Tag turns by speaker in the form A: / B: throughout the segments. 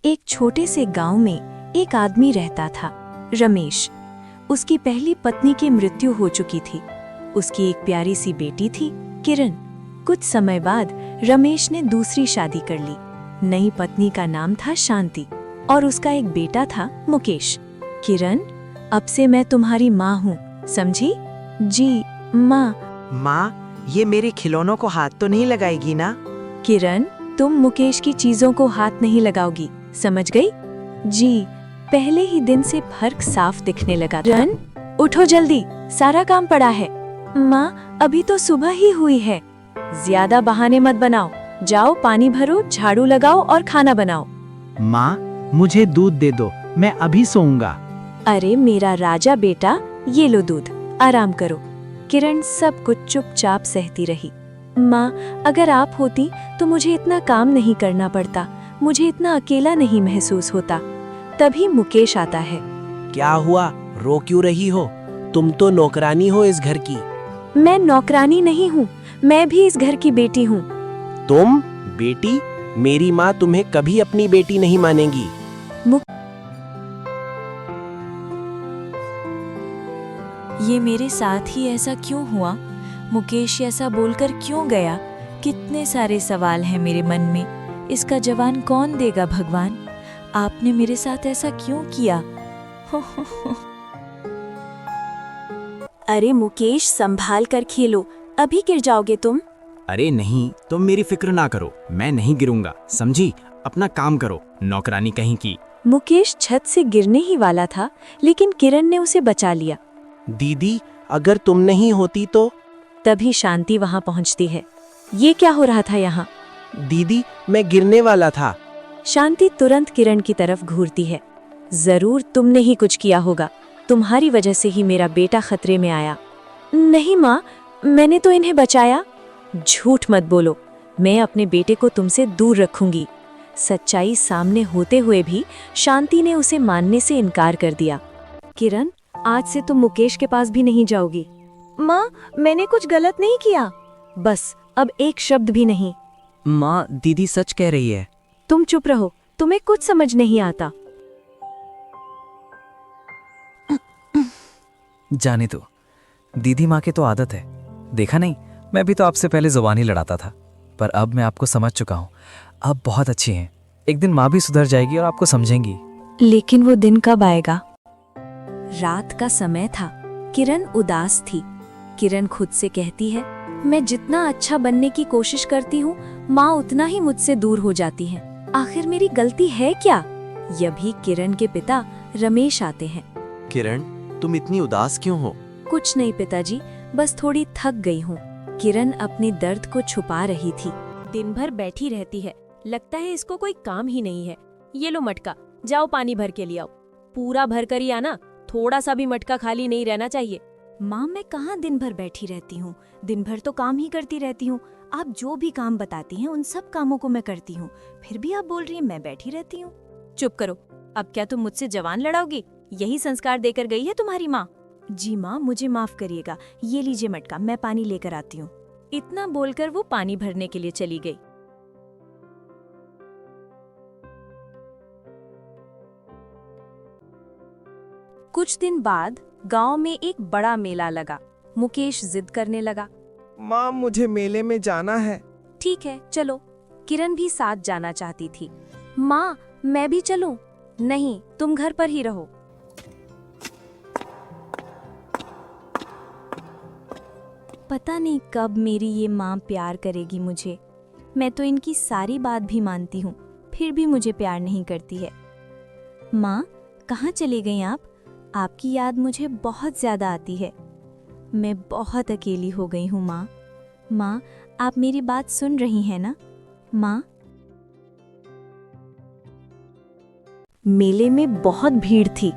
A: एक छोटे से गांव में एक आदमी रहता था, रमेश। उसकी पहली पत्नी की मृत्यु हो चुकी थी। उसकी एक प्यारी सी बेटी थी, किरण। कुछ समय बाद रमेश ने दूसरी शादी कर ली। नई पत्नी का नाम था शांति और उसका एक बेटा था, मुकेश। किरण, अब से मैं तुम्हारी माँ हूँ, समझी? जी माँ।
B: माँ, ये मेरे खिलौनों को हाथ तो नहीं लगाएगी ना?
A: किरण, तुम मुकेश की चीजों को हाथ नहीं लगाओगी, समझ गई? जी। पहले ही दिन से फर्क साफ दिखने लगा। किरण, उठो जल्दी, सारा काम पड़ा है। माँ, अभी तो सुबह ही हुई है। ज्यादा बहाने मत बनाओ, जाओ पानी भरो, झाड़ू लगाओ और खाना बनाओ।
B: माँ, मुझे दूध दे दो, मैं अभी सोऊंगा।
A: अरे मेरा राजा बेटा, ये लो दूध, आराम करो। किरण सब कुछ चुपचाप सहती रही। माँ, अगर आप होती तो मुझे इतना काम नहीं करना पड़ता, मुझे इतना अकेला नहीं महसूस होता। तभी मुकेश आता है।
C: क्या हुआ, रो क्यों रही हो? तुम तो नौकरानी हो इस घर की।
A: मैं नौकरानी नहीं हूँ, मैं भी इस घर की बेटी हूँ।
C: तुम बेटी? मेरी माँ तुम्हें कभी अपनी बेटी नहीं मानेगी।
A: ये मेरे साथ ही ऐसा क्यों हुआ? मुकेश ऐसा बोलकर क्यों गया? कितने सारे सवाल हैं मेरे मन में। इसका जवाब कौन देगा भगवान? आपने मेरे साथ ऐसा क्यों किया? अरे मुकेश, संभाल कर खेलो, अभी गिर जाओगे तुम।
D: अरे नहीं, तुम मेरी फिक्र ना करो, मैं नहीं गिरूंगा, समझी? अपना काम करो, नौकरानी कहीं की।
A: मुकेश छत से गिरने ही वाला था, लेकिन किरण ने उसे बचा लिया।
C: दीदी, अगर तुम नहीं होती तो?
A: तभी शांति वहां पहुंचती है। ये क्या हो रहा था यहाँ?
C: दीदी, मैं गिरने वाला था।
A: शांति तुरंत किरण की तरफ घूरती है। जरूर तुमने ही कुछ किया होगा, तुम्हारी वजह से ही मेरा बेटा खतरे में आया। नहीं माँ, मैंने तो इन्हें बचाया। झूठ मत बोलो, मैं अपने बेटे को तुमसे दूर रखूंगी। सच्चाई सामने होते हुए भी शांति ने उसे मानने से इनकार कर दिया। किरण, आज से तुम मुकेश के पास भी नहीं जाओगी। माँ, मैंने कुछ गलत नहीं किया। बस अब एक शब्द भी नहीं।
B: माँ, दीदी सच कह रही है।
A: तुम चुप रहो, तुम्हें कुछ समझ नहीं आता।
E: जाने दो, दीदी माँ की तो आदत है। देखा नहीं, मैं भी तो आपसे पहले जुबान ही लड़ाता था, पर अब मैं आपको समझ चुका हूँ। अब बहुत अच्छी हैं, एक दिन माँ भी सुधर जाएगी और आपको समझेंगी।
A: लेकिन वो दिन कब आएगा? रात का समय था। किरण उदास थी। किरण खुद से कहती है, मैं जितना अच्छा बनने की कोशिश करती हूँ, माँ उतना ही मुझसे दूर हो जाती है। आखिर मेरी गलती है क्या? यही किरण के पिता रमेश आते हैं।
F: किरण, तुम इतनी उदास क्यों हो?
A: कुछ नहीं पिताजी, बस थोड़ी थक गई हूँ। किरण अपने दर्द को छुपा रही थी।
G: दिन भर बैठी रहती है, लगता है इसको कोई काम ही नहीं है। ये लो मटका, जाओ पानी भर के ले आओ। पूरा भर कर ही आना, थोड़ा सा भी मटका खाली नहीं रहना चाहिए।
H: माँ, मैं कहाँ दिन भर बैठी रहती हूँ, दिन भर तो काम ही करती रहती हूँ। आप जो भी काम बताती हैं उन सब कामों को मैं करती हूँ, फिर भी आप बोल रही हैं मैं बैठी रहती हूँ।
G: चुप करो, अब क्या तुम मुझसे जवान लड़ाओगी? यही संस्कार देकर गई है तुम्हारी माँ।
H: जी माँ, मुझे माफ करिएगा, ये लीजिए मटका, मैं पानी लेकर आती हूँ।
G: इतना बोलकर वो पानी भरने के लिए चली गई।
A: कुछ दिन बाद गांव में एक बड़ा मेला लगा। मुकेश जिद करने लगा।
C: माँ, मुझे मेले में जाना है।
A: ठीक है, चलो। किरण भी साथ जाना चाहती थी। माँ, मैं भी चलूं? नहीं, तुम घर पर ही रहो।
H: पता नहीं कब मेरी ये माँ प्यार करेगी मुझे। मैं तो इनकी सारी बात भी मानती हूँ, फिर भी मुझे प्यार नहीं करती है। माँ, कहाँ चले गई आप? आपकी याद मुझे बहुत ज्यादा आती है। मैं बहुत अकेली हो गई हूँ माँ। माँ, आप मेरी बात सुन रही हैं ना? माँ।
A: मेले में बहुत भीड़ थी।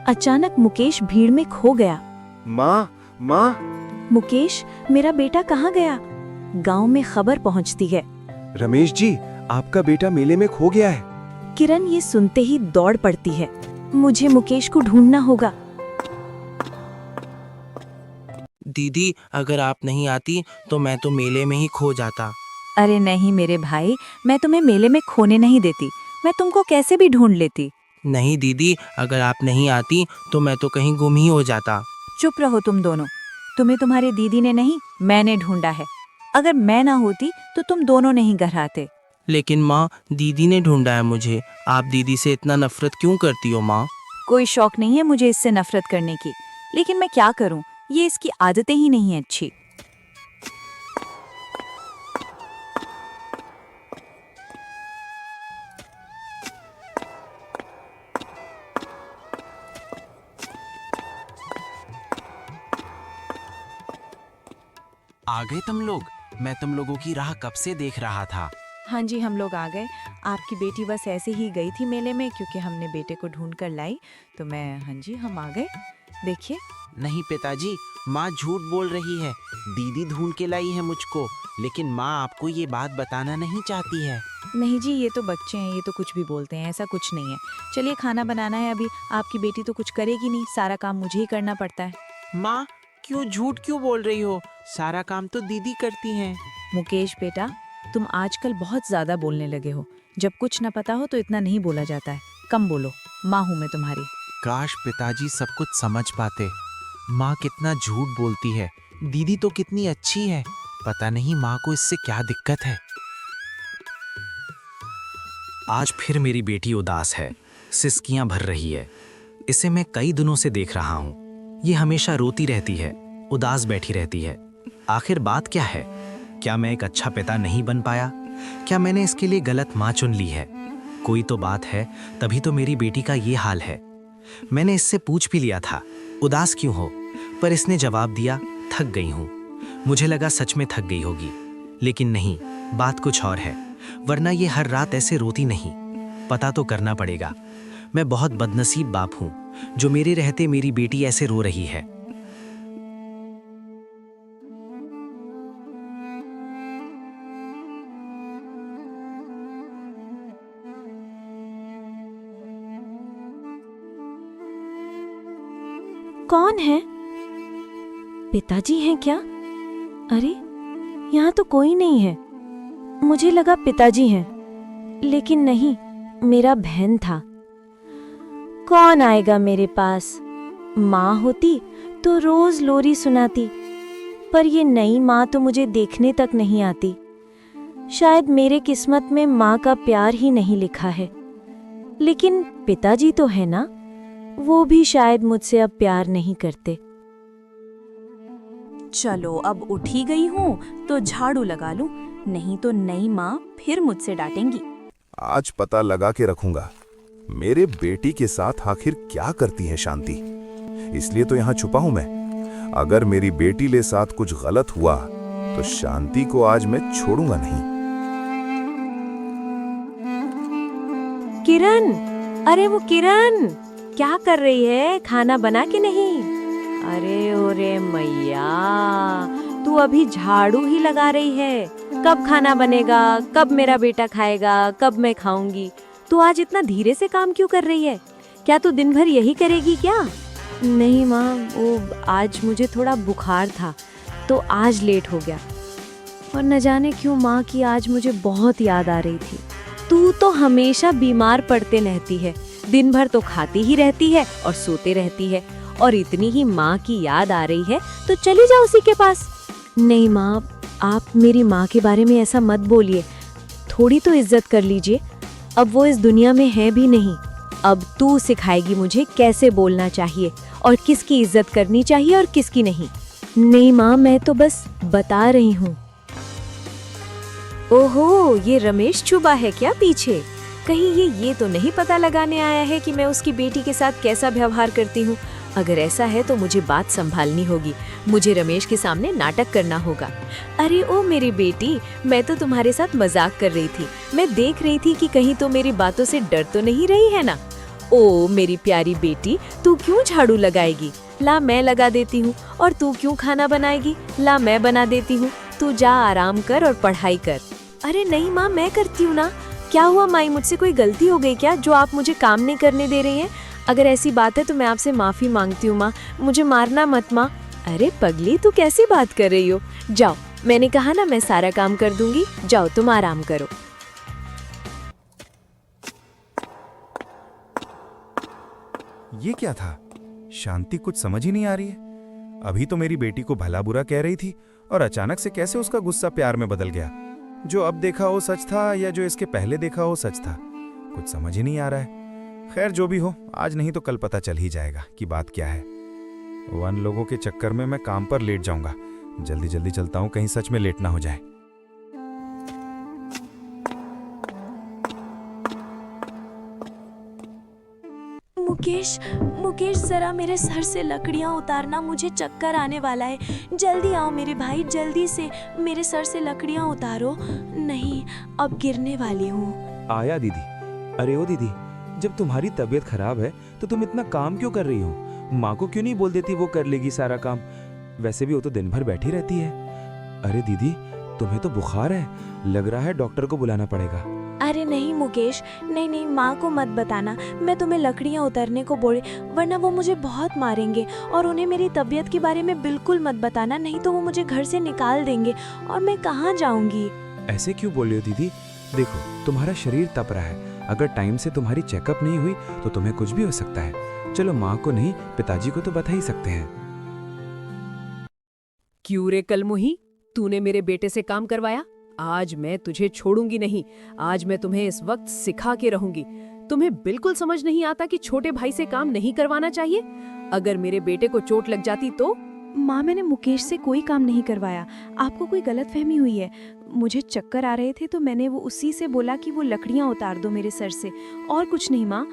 A: अचानक मुकेश भीड़ में खो गया।
F: माँ, माँ।
A: मुकेश, मेरा बेटा कहाँ गया? गांव में खबर पहुंचती है।
F: रमेश जी, आपका बेटा मेले में खो गया है।
A: किरण ये सुनते ही दौड़ पड़ती है। मुझे मुकेश को ढूंढना होगा।
C: दीदी, अगर आप नहीं आती तो मैं तो मेले में ही खो जाता।
A: अरे नहीं मेरे भाई, मैं तुम्हें मेले में खोने नहीं देती। मैं तुमको कैसे भी ढूंढ लेती।
C: नहीं दीदी, अगर आप नहीं आती तो मैं तो कहीं गुम ही हो जाता।
A: चुप रहो तुम दोनों। तुम्हें तुम्हारी दीदी ने नहीं, मैंने ढूंढा है। अगर मैं ना होती तो तुम दोनों नहीं घर आते।
C: लेकिन माँ, दीदी ने ढूंढा है मुझे। आप दीदी से इतना नफरत क्यों करती हो माँ?
A: कोई शौक नहीं है मुझे इससे नफरत करने की, लेकिन मैं क्या करूं, ये इसकी आदतें ही नहीं है अच्छी।
D: आ गए तुम लोग? मैं तुम लोगों की राह कब से देख रहा था।
A: हाँ जी, हम लोग आ गए। आपकी बेटी बस ऐसे ही गई थी मेले में, क्योंकि हमने बेटे को ढूंढ कर लाई, तो हाँ जी, हम आ गए। देखिए।
C: नहीं पिताजी, माँ झूठ बोल रही है। दीदी ढूंढ के लाई है मुझको, लेकिन माँ आपको ये बात बताना नहीं चाहती है।
A: नहीं जी, ये तो बच्चे हैं, ये तो कुछ भी बोलते हैं, ऐसा कुछ नहीं है। चलिए, खाना बनाना है अभी। आपकी बेटी तो कुछ करेगी नहीं, सारा काम मुझे ही करना पड़ता है।
C: माँ, क्यों झूठ क्यों बोल रही हो? सारा काम तो दीदी करती हैं।
A: मुकेश बेटा, तुम आजकल बहुत ज्यादा बोलने लगे हो। जब कुछ न पता हो तो इतना नहीं बोला जाता है। कम बोलो, माँ हूँ मैं तुम्हारी।
D: काश पिताजी सब कुछ समझ पाते। माँ कितना झूठ बोलती है, दीदी तो कितनी अच्छी है। पता नहीं माँ को इससे क्या दिक्कत है। आज फिर मेरी बेटी उदास है, सिसकियां भर रही है। इसे मैं कई दिनों से देख रहा हूँ। ये हमेशा रोती रहती है, उदास बैठी रहती है। आखिर बात क्या है? क्या मैं एक अच्छा पिता नहीं बन पाया? क्या मैंने इसके लिए गलत माँ चुन ली है? कोई तो बात है, तभी तो मेरी बेटी का ये हाल है। मैंने इससे पूछ भी लिया था, उदास क्यों हो, पर इसने जवाब दिया, थक गई हूँ। मुझे लगा सच में थक गई होगी, लेकिन नहीं, बात कुछ और है। वरना ये हर रात ऐसे रोती नहीं। पता तो करना पड़ेगा। मैं बहुत बदनसीब बाप हूँ जो मेरे रहते मेरी बेटी ऐसे रो रही है।
G: कौन है? पिताजी हैं क्या? अरे, यहाँ तो कोई नहीं है। मुझे लगा पिताजी हैं, लेकिन नहीं, मेरा बहन था। कौन आएगा मेरे पास? माँ होती तो रोज लोरी सुनाती, पर ये नई माँ तो मुझे देखने तक नहीं आती। शायद मेरे किस्मत में माँ का प्यार ही नहीं लिखा है। लेकिन पिताजी तो है ना, वो भी शायद मुझसे अब प्यार नहीं करते।
H: चलो, अब उठ ही गई हूँ तो झाड़ू लगा लूं, नहीं तो नई माँ फिर मुझसे डांटेंगी।
F: आज पता लगा के रखूंगा मेरे बेटी के साथ आखिर क्या करती है शांति। इसलिए तो यहाँ छुपा हूं मैं। अगर मेरी बेटी के साथ कुछ गलत हुआ तो शांति को आज मैं छोड़ूंगा नहीं।
G: किरण, अरे वो किरण, क्या कर रही है? खाना बना के नहीं? अरे ओरे मैया, तू अभी झाड़ू ही लगा रही है। कब खाना बनेगा? कब मेरा बेटा खाएगा? कब मैं खाऊंगी? तू आज इतना धीरे से काम क्यों कर रही है? क्या तू दिन भर यही करेगी क्या? नहीं माँ, वो आज मुझे थोड़ा बुखार था तो आज लेट हो गया। और न जाने क्यों माँ की आज मुझे बहुत याद आ रही थी। तू तो हमेशा बीमार पड़ते रहती है, दिन भर तो खाती ही रहती है और सोते रहती है, और इतनी ही माँ की याद आ रही है तो चली जाओ उसी के पास। नहीं माँ, आप मेरी माँ के बारे में ऐसा मत बोलिए। थोड़ी तो इज्जत कर लीजिए। अब वो इस दुनिया में है भी नहीं। अब तू सिखाएगी मुझे कैसे बोलना चाहिए और किसकी इज्जत करनी चाहिए और किसकी नहीं। नहीं माँ, मैं तो बस बता रही हूँ। ओहो, ये रमेश छुबा है क्या पीछे? कहीं ये तो नहीं पता लगाने आया है कि मैं उसकी बेटी के साथ कैसा व्यवहार करती हूँ। अगर ऐसा है तो मुझे बात संभालनी होगी। मुझे रमेश के सामने नाटक करना होगा। अरे ओ मेरी बेटी, मैं तो तुम्हारे साथ मजाक कर रही थी। मैं देख रही थी कि कहीं तो मेरी बातों से डर तो नहीं रही है ना। ओ मेरी प्यारी बेटी, तू क्यों झाड़ू लगाएगी? ला मैं लगा देती हूँ। और तू क्यों खाना बनाएगी? ला मैं बना देती हूँ। तू जा आराम कर और पढ़ाई कर। अरे नहीं माँ, मैं करती हूँ ना। क्या हुआ माई, मुझसे कोई गलती हो गई क्या जो आप मुझे काम नहीं करने दे रही हैं? अगर ऐसी बात है तो मैं आपसे माफी मांगती हूँ माँ, मुझे मारना मत माँ। अरे पगली, तू कैसी बात कर रही हो? जाओ, मैंने कहा ना मैं सारा काम कर दूंगी। जाओ तुम आराम करो।
F: ये क्या था? शांति कुछ समझ ही नहीं आ रही है। अभी तो मेरी बेटी को भला बुरा कह रही थी और अचानक से कैसे उसका गुस्सा प्यार में बदल गया। जो अब देखा वो सच था या जो इसके पहले देखा वो सच था, कुछ समझ ही नहीं आ रहा है। खैर जो भी हो, आज नहीं तो कल पता चल ही जाएगा कि बात क्या है। वन लोगों के चक्कर में मैं काम पर लेट जाऊंगा। जल्दी जल्दी चलता हूँ, कहीं सच में लेट ना हो जाए।
H: मुकेश, मुकेश जरा मेरे सर से लकड़ियाँ उतारना, मुझे चक्कर आने वाला है। जल्दी आओ मेरे भाई, जल्दी से मेरे सर से लकड़ियाँ उतारो। नहीं, अब गिरने वाली हूँ।
I: आया दीदी। अरे ओ दीदी, जब तुम्हारी तबीयत खराब है तो तुम इतना काम क्यों कर रही हो? माँ को क्यों नहीं बोल देती, वो कर लेगी सारा काम। वैसे भी वो तो दिन भर बैठी रहती है। अरे दीदी, तुम्हें तो बुखार है, लग रहा है डॉक्टर को बुलाना पड़ेगा।
H: अरे नहीं मुकेश, नहीं नहीं, माँ को मत बताना मैं तुम्हें लकड़ियाँ उतारने को बोले, वरना वो मुझे बहुत मारेंगे। और उन्हें मेरी तबीयत के बारे में बिल्कुल मत बताना, नहीं तो वो मुझे घर से निकाल देंगे और मैं कहाँ जाऊँगी।
I: ऐसे क्यों बोल रही हो दीदी? देखो, तुम्हारा शरीर तप रहा है। अगर टाइम से तुम्हारी चेकअप नहीं हुई तो तुम्हें कुछ भी हो सकता है। चलो, माँ को नहीं, पिताजी को तो बता ही सकते हैं।
G: क्यों रे कलमुही, तूने मेरे बेटे से काम करवाया? आज मैं तुझे छोड़ूंगी नहीं। आज मैं तुम्हें इस वक्त सिखा के रहूंगी। तुम्हें बिल्कुल समझ नहीं आता कि छोटे भाई से काम नहीं करवाना चाहिए। अगर मेरे बेटे को चोट लग जाती तो?
H: माँ, मैंने मुकेश से कोई काम नहीं करवाया, आपको कोई गलतफहमी हुई है। मुझे चक्कर आ रहे थे तो मैंने वो उसी से बोला कि वो लकड़ियाँ उतार दो मेरे सर से, और कुछ नहीं। माँ,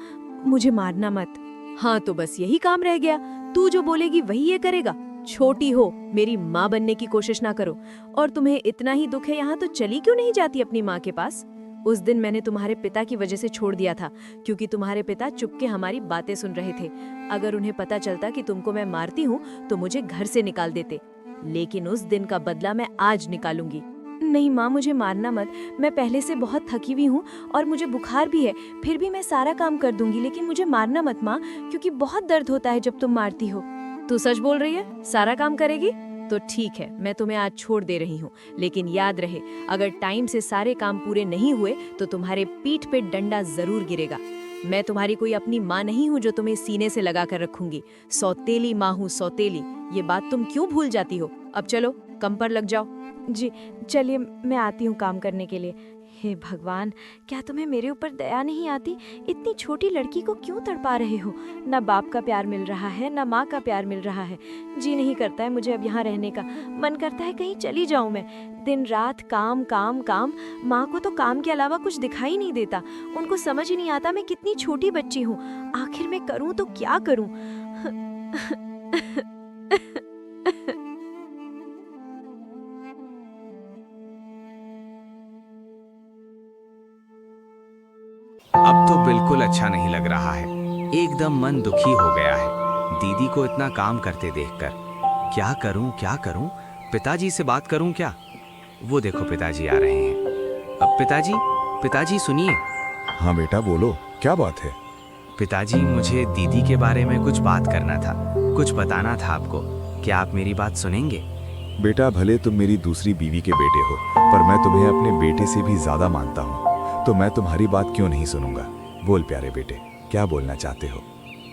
H: मुझे मारना मत।
G: हाँ, तो बस यही काम रह गया। तू जो बोलेगी वही ये करेगा। छोटी हो, मेरी माँ बनने की कोशिश ना करो। और तुम्हें इतना ही दुख है यहाँ, तो चली क्यों नहीं जाती अपनी माँ के पास? उस दिन मैंने तुम्हारे पिता की वजह से छोड़ दिया था, क्योंकि तुम्हारे पिता चुपके हमारी बातें सुन रहे थे। अगर उन्हें पता चलता कि तुमको मैं मारती हूँ तो मुझे घर से निकाल देते। लेकिन उस दिन का बदला मैं आज निकालूंगी।
H: नहीं माँ, मुझे मारना मत। मैं पहले से बहुत थकी हुई हूँ और मुझे बुखार भी है। फिर भी मैं सारा काम कर दूंगी, लेकिन मुझे मारना मत माँ, क्योंकि बहुत दर्द होता है जब तुम मारती हो।
G: तू सच बोल रही है? सारा काम करेगी? तो ठीक है, मैं तुम्हें आज छोड़ दे रही हूँ। लेकिन याद रहे, अगर टाइम से सारे काम पूरे नहीं हुए तो तुम्हारे पीठ पे डंडा जरूर गिरेगा। मैं तुम्हारी कोई अपनी माँ नहीं हूँ जो तुम्हें सीने से लगा कर रखूंगी। सौतेली माँ हूँ, सौतेली। ये बात तुम क्यों भूल जाती हो? अब चलो, काम पर लग जाओ।
H: जी चलिए, मैं आती हूँ काम करने के लिए। हे भगवान, क्या तुम्हें मेरे ऊपर दया नहीं आती? इतनी छोटी लड़की को क्यों तड़पा रहे हो? ना बाप का प्यार मिल रहा है, ना माँ का प्यार मिल रहा है। जी नहीं करता है मुझे अब यहाँ रहने का। मन करता है कहीं चली जाऊँ मैं। दिन रात काम काम काम। माँ को तो काम के अलावा कुछ दिखाई नहीं देता। उनको समझ ही नहीं आता मैं कितनी छोटी बच्ची हूँ। आखिर मैं करूँ तो क्या करूँ?
D: अब तो बिल्कुल अच्छा नहीं लग रहा है। एकदम मन दुखी हो गया है दीदी को इतना काम करते देखकर। क्या करूं? पिताजी से बात करूं क्या? वो देखो, पिताजी आ रहे हैं। अब पिताजी सुनिए।
F: हाँ बेटा बोलो, क्या बात है?
D: पिताजी, मुझे दीदी के बारे में कुछ बात करना था, कुछ बताना था आपको। क्या आप मेरी बात सुनेंगे?
F: बेटा, भले तुम मेरी दूसरी बीवी के बेटे हो, पर मैं तुम्हें अपने बेटे से भी ज्यादा मानता हूँ, तो मैं तुम्हारी बात क्यों नहीं सुनूंगा। बोल प्यारे बेटे, क्या बोलना चाहते हो?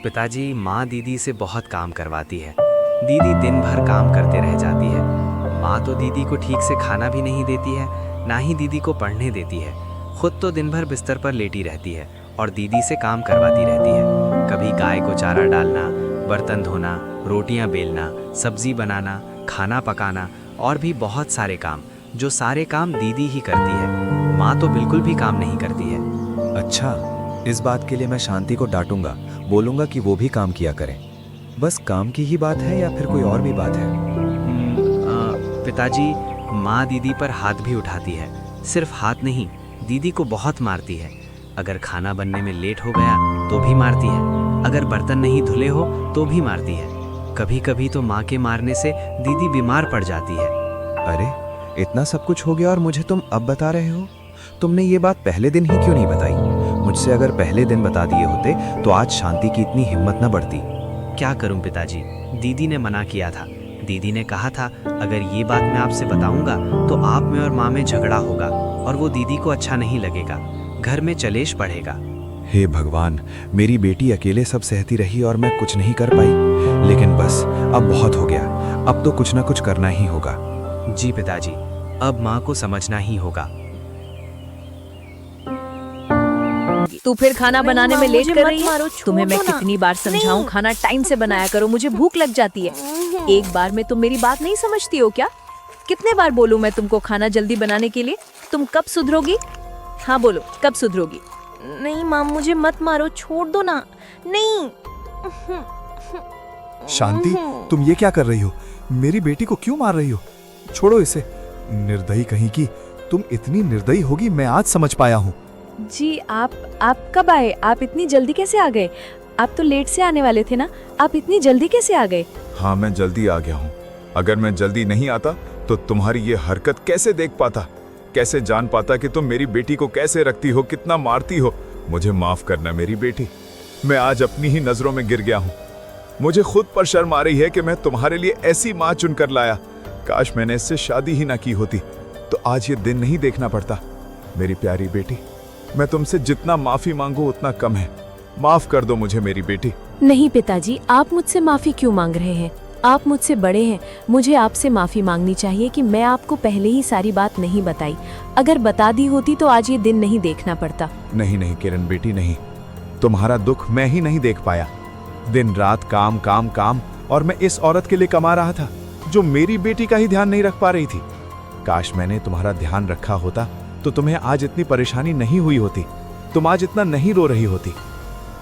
D: पिताजी, माँ दीदी से बहुत काम करवाती है। दीदी दिन भर काम करते रह जाती है। माँ तो दीदी को ठीक से खाना भी नहीं देती है, ना ही दीदी को पढ़ने देती है। खुद तो दिन भर बिस्तर पर लेटी रहती है और दीदी से काम करवाती रहती है। कभी गाय को चारा डालना, बर्तन धोना, रोटियां बेलना, सब्जी बनाना, खाना पकाना और भी बहुत सारे काम, जो सारे काम दीदी ही करती है। माँ तो बिल्कुल भी काम नहीं करती है।
E: अच्छा, इस बात के लिए मैं शांति को डांटूंगा, बोलूंगा कि वो भी काम किया करें। बस काम की ही बात है या फिर कोई और भी बात है?
D: पिताजी, माँ दीदी पर हाथ भी उठाती है। सिर्फ हाथ नहीं, दीदी को बहुत मारती है। अगर खाना बनने में लेट हो गया तो भी मारती है। अगर बर्तन नहीं धुले हो तो भी मारती है। कभी कभी तो माँ के मारने से दीदी बीमार पड़ जाती है।
E: अरे, इतना सब कुछ हो गया और मुझे तुम अब बता रहे हो? तुमने ये बात पहले दिन ही क्यों नहीं बताई? मुझसे अगर पहले दिन बता दिए होते तो आज शांति की इतनी हिम्मत न बढ़ती।
D: क्या करूं पिताजी, दीदी ने मना किया था। दीदी ने कहा था अगर ये बात मैं आपसे बताऊंगा तो आप में और माँ में झगड़ा होगा और वो दीदी को अच्छा नहीं लगेगा, घर में कलेश बढ़ेगा।
I: हे भगवान, मेरी बेटी अकेले सब सहती रही और मैं कुछ नहीं कर पाई। लेकिन बस अब बहुत हो गया, अब तो कुछ ना कुछ करना ही होगा।
D: जी पिताजी, अब माँ को समझना ही होगा।
G: तू फिर खाना बनाने में लेट कर रही है। तुम्हें मैं कितनी बार समझाऊं, खाना टाइम से बनाया करो, मुझे भूख लग जाती है। एक बार में तुम मेरी बात नहीं समझती हो क्या? कितने बार बोलूं मैं तुमको खाना जल्दी बनाने के लिए? तुम कब सुधरोगी? हाँ बोलो, कब सुधरोगी?
H: नहीं माँ, मुझे मत मारो, छोड़ दो ना। नहीं।
F: शांति, तुम ये क्या कर रही हो? मेरी बेटी को क्यों मार रही हो? छोड़ो इसे। निर्दयी कहीं की, तुम इतनी निर्दयी होगी मैं आज समझ पाया हूँ।
G: जी आप कब आए? आप इतनी जल्दी कैसे आ गए? आप तो लेट से आने वाले थे ना, आप इतनी जल्दी कैसे आ गए?
F: हाँ, मैं जल्दी आ गया हूँ। अगर मैं जल्दी नहीं आता तो तुम्हारी ये हरकत कैसे देख पाता, कैसे जान पाता कि तुम मेरी बेटी को कैसे रखती हो, कितना मारती हो। मुझे माफ करना मेरी बेटी, मैं आज अपनी ही नजरों में गिर गया हूँ। मुझे खुद पर शर्म आ रही है कि मैं तुम्हारे लिए ऐसी माँ चुनकर लाया। काश मैंने इससे शादी ही ना की होती तो आज ये दिन नहीं देखना पड़ता। मेरी प्यारी बेटी, मैं तुमसे जितना माफी मांगू उतना कम है। माफ कर दो मुझे मेरी बेटी।
A: नहीं पिताजी, आप मुझसे माफी क्यों मांग रहे हैं? आप मुझसे बड़े हैं, मुझे आपसे माफी मांगनी चाहिए कि मैं आपको पहले ही सारी बात नहीं बताई। अगर बता दी होती तो आज ये दिन नहीं देखना पड़ता।
F: नहीं नहीं किरण बेटी, नहीं। तुम्हारा दुख मैं ही नहीं देख पाया। दिन रात काम काम काम, और मैं इस औरत के लिए कमा रहा था जो मेरी बेटी का ही ध्यान नहीं रख पा रही थी। काश मैंने तुम्हारा ध्यान रखा होता तो तुम्हें आज इतनी परेशानी नहीं हुई होती, तुम आज इतना नहीं रो रही होती।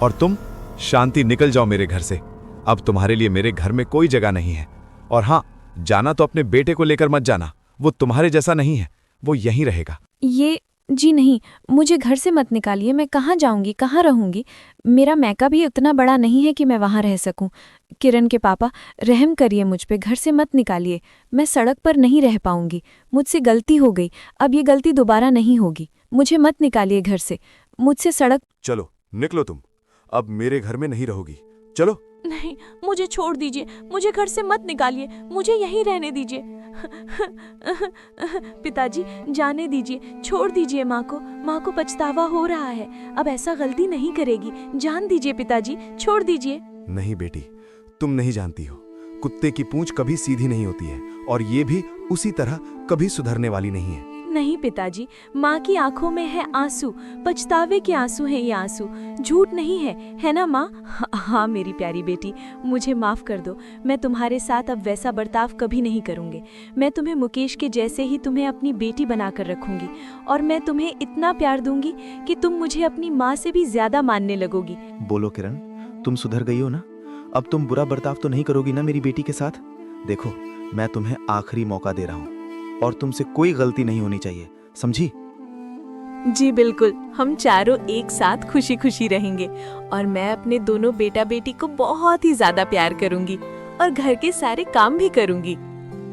F: और तुम शांति, निकल जाओ मेरे घर से। अब तुम्हारे लिए मेरे घर में कोई जगह नहीं है। और हाँ, जाना तो अपने बेटे को लेकर मत जाना, वो तुम्हारे जैसा नहीं है, वो यहीं रहेगा।
A: ये जी नहीं, मुझे घर से मत निकालिए। मैं कहाँ जाऊंगी, कहाँ रहूंगी? मेरा मैका भी उतना बड़ा नहीं है कि मैं वहाँ रह सकूं। किरण के पापा, रहम करिए मुझ पे, घर से मत निकालिए। मैं सड़क पर नहीं रह पाऊंगी, मुझसे गलती हो गई, अब ये गलती दोबारा नहीं होगी। मुझे मत निकालिए घर से, मुझसे सड़क।
F: चलो निकलो, तुम अब मेरे घर में नहीं रहोगी, चलो।
H: नहीं, मुझे छोड़ दीजिए, मुझे घर से मत निकालिए, मुझे यहीं रहने दीजिए। पिताजी, जाने दीजिए, छोड़ दीजिए माँ को पछतावा हो रहा है, अब ऐसा गलती नहीं करेगी। जान दीजिए पिताजी, छोड़ दीजिए।
F: नहीं बेटी, तुम नहीं जानती हो, कुत्ते की पूंछ कभी सीधी नहीं होती है, और ये भी उसी तरह कभी सुधरने वाली नहीं है।
G: नहीं पिताजी, माँ की आंखों में है आंसू, पछतावे के आंसू हैं ये आंसू, झूठ नहीं है ना माँ? हाँ मेरी प्यारी बेटी, मुझे माफ कर दो। मैं तुम्हारे साथ अब वैसा बर्ताव कभी नहीं करूँगी। मैं तुम्हें मुकेश के जैसे ही तुम्हें अपनी बेटी बनाकर रखूंगी, और मैं तुम्हें इतना प्यार दूंगी कि तुम मुझे अपनी माँ से भी ज्यादा मानने लगोगी।
C: बोलो किरण, तुम सुधर गई हो ना? अब तुम बुरा बर्ताव तो नहीं करोगी ना मेरी बेटी के साथ? देखो, मैं तुम्हें आखिरी मौका दे रहा हूँ और तुमसे कोई गलती नहीं होनी चाहिए, समझी?
A: जी बिल्कुल, हम चारों एक साथ खुशी खुशी रहेंगे, और मैं अपने दोनों बेटा बेटी को बहुत ही ज्यादा प्यार करूंगी और घर के सारे काम भी करूंगी।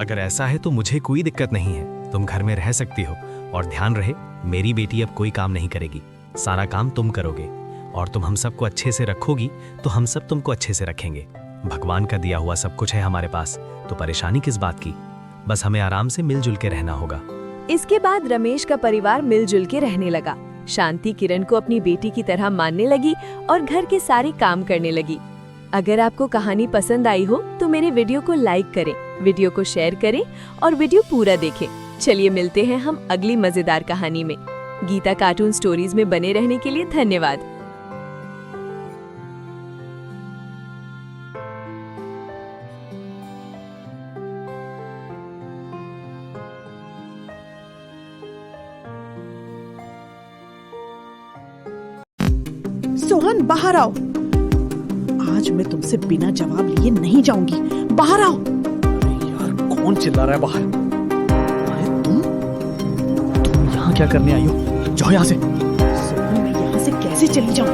D: अगर ऐसा है तो मुझे कोई दिक्कत नहीं है, तुम घर में रह सकती हो। और ध्यान रहे, मेरी बेटी अब कोई काम नहीं करेगी, सारा काम तुम करोगे। और तुम हम सबको अच्छे से रखोगी तो हम सब तुमको अच्छे से रखेंगे। भगवान का दिया हुआ सब कुछ है हमारे पास, तो परेशानी किस बात की? बस हमें आराम से मिलजुल के रहना होगा।
G: इसके बाद रमेश का परिवार मिलजुल के रहने लगा। शांति किरण को अपनी बेटी की तरह मानने लगी और घर के सारे काम करने लगी। अगर आपको कहानी पसंद आई हो तो मेरे वीडियो को लाइक करें, वीडियो को शेयर करें और वीडियो पूरा देखें। चलिए मिलते हैं हम अगली मजेदार कहानी में। गीता कार्टून स्टोरीज में बने रहने के लिए धन्यवाद।
J: सोहन, बाहर आओ। आज मैं तुमसे बिना जवाब लिए नहीं जाऊंगी, बाहर आओ।
E: अरे यार, कौन चिल्ला रहा है बाहर? अरे तुम यहाँ क्या करने आई हो? जाओ यहाँ से।
J: सोहन, मैं यहाँ से कैसे चली जाऊं?